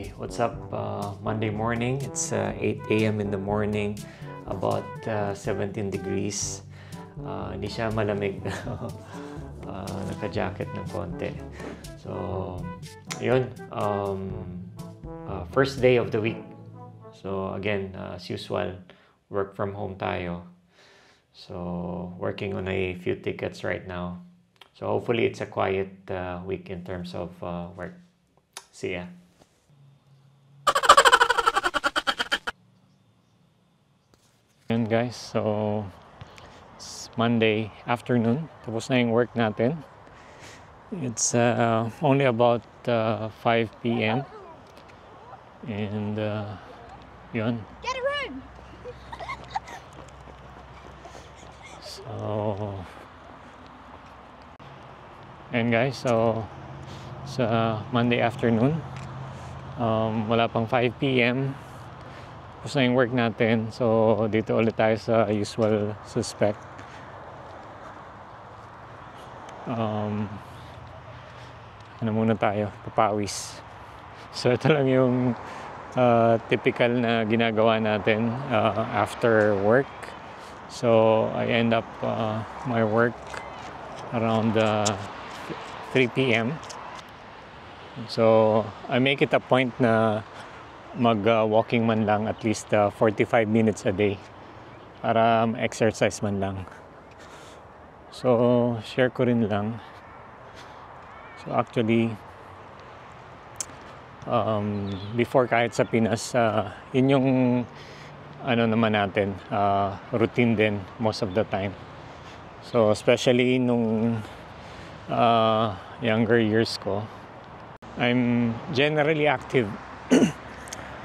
Hey, what's up? Monday morning. It's 8 a.m. in the morning, about 17 degrees. Hindi siya malamig. Naka-jacket ng konti. So, yun. First day of the week. So, again, as usual, work from home tayo. So, working on a few tickets right now. So, hopefully, it's a quiet week in terms of work. See ya. Yun guys, so it's Monday afternoon. Tapos na yung work natin. It's only about 5 p.m. And yun. Get a room! So, and guys, so sa Monday afternoon, wala pang 5 p.m. Tapos na yung work natin. So, dito ulit tayo sa usual suspect. Ano muna tayo? Papawis. So, ito lang yung typical na ginagawa natin after work. So, I end up my work around 3 p.m. So, I make it a point na mag-walking man lang at least 45 minutes a day para exercise man lang. So, share ko rin lang. So, actually, before kahit sa Pinas, yun yung ano naman natin, routine din most of the time. So, especially nung younger years ko, I'm generally active.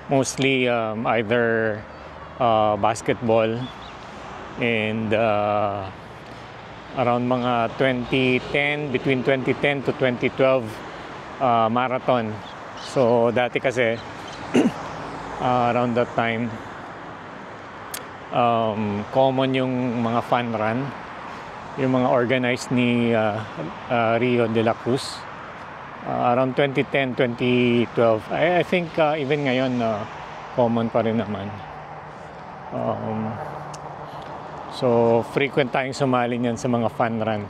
Mostly either basketball and around mga 2010, between 2010 to 2012, marathon. So dati kasi around that time, common yung mga fun run, yung mga organized ni Rio de la Cruz. Around 2010, 2012. I think even ngayon, common pa rin naman. So, frequent tayong sumali niyan sa mga fun run.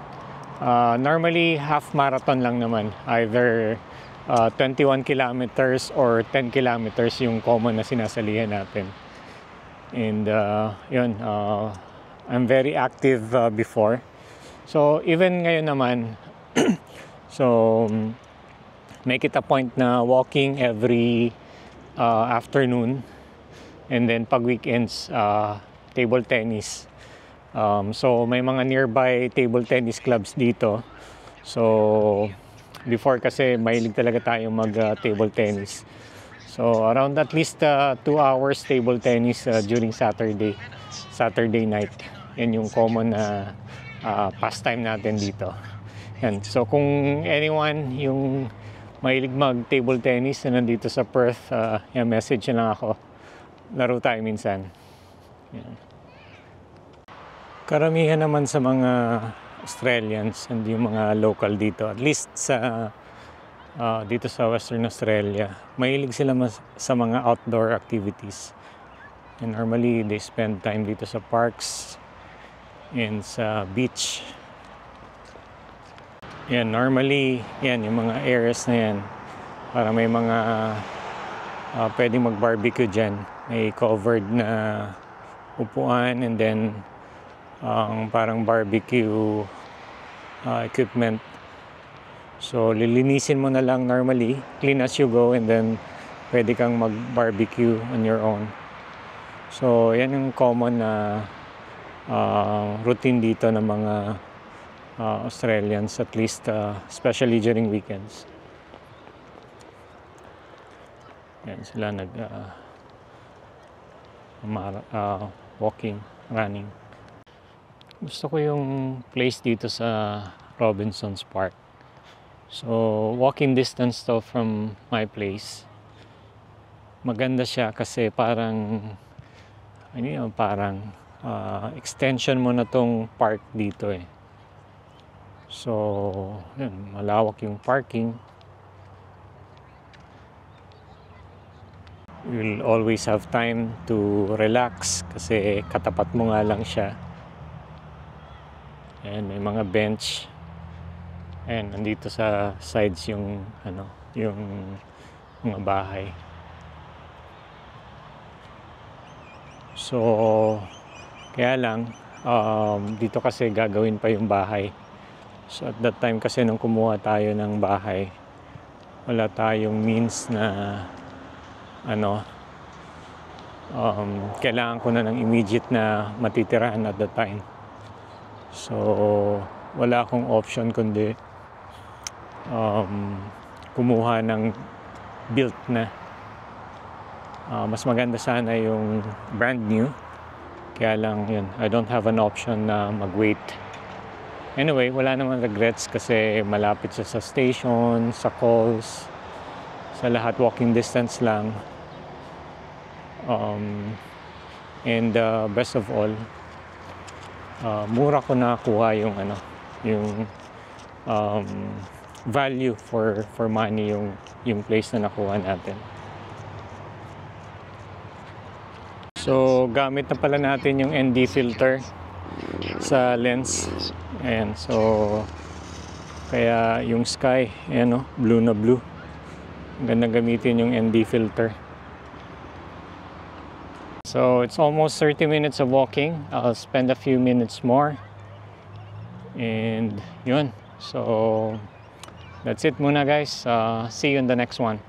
Normally, half marathon lang naman. Either 21 kilometers or 10 kilometers yung common na sinasalihan natin. And yun, I'm very active before. So, even ngayon naman, so, make it a point na walking every afternoon, and then pag weekends, table tennis. So may mga nearby table tennis clubs dito. So before kasi mahilig talaga tayo mag table tennis. So around at least 2 hours table tennis during Saturday night. Yan yung common na pastime natin dito. Yan. So kung anyone yung mahilig mag-table tennis na nandito sa Perth, yung message na lang ako. Laro tayo minsan. Yan. Karamihan naman sa mga Australians, hindi yung mga local dito, at least sa dito sa Western Australia, mahilig sila sa mga outdoor activities. And normally, they spend time dito sa parks and sa beach. Yan, normally, yan, yung mga areas na yan, para may mga pwedeng mag-barbecue dyan. May covered na upuan and then parang barbecue equipment. So, lilinisin mo na lang normally, clean as you go, and then pwede kang mag-barbecue on your own. So, yan yung common na routine dito ng mga Australians, at least especially during weekends. Yan sila walking, running. Gusto ko yung place dito sa Robinsons Park. So walking distance to from my place. Maganda siya kasi parang extension mo na tong park dito eh. So, yun, malawak yung parking. You'll always have time to relax kasi katapat mo nga lang siya. And may mga bench. And nandito sa sides yung yung mga bahay. So kaya lang dito kasi gagawin pa yung bahay. So at that time kasi nung kumuha tayo ng bahay, wala tayong means na kailangan ko na ng immediate na matitirahan at that time. So wala akong option kundi kumuha ng built na. Mas maganda sana yung brand new, kaya lang yun, I don't have an option na mag-wait. Anyway, wala namang regrets kasi malapit siya sa station, sa calls, sa lahat walking distance lang. And best of all, mura ko nakuha yung yung value for money yung place na nakuha natin. So gamit na pala natin yung ND filter sa lens. Ayan, so kaya yung sky, ayan, blue na blue. Ganda gamitin yung ND filter. So it's almost 30 minutes of walking. I'll spend a few minutes more. And yun. So that's it muna guys. See you in the next one.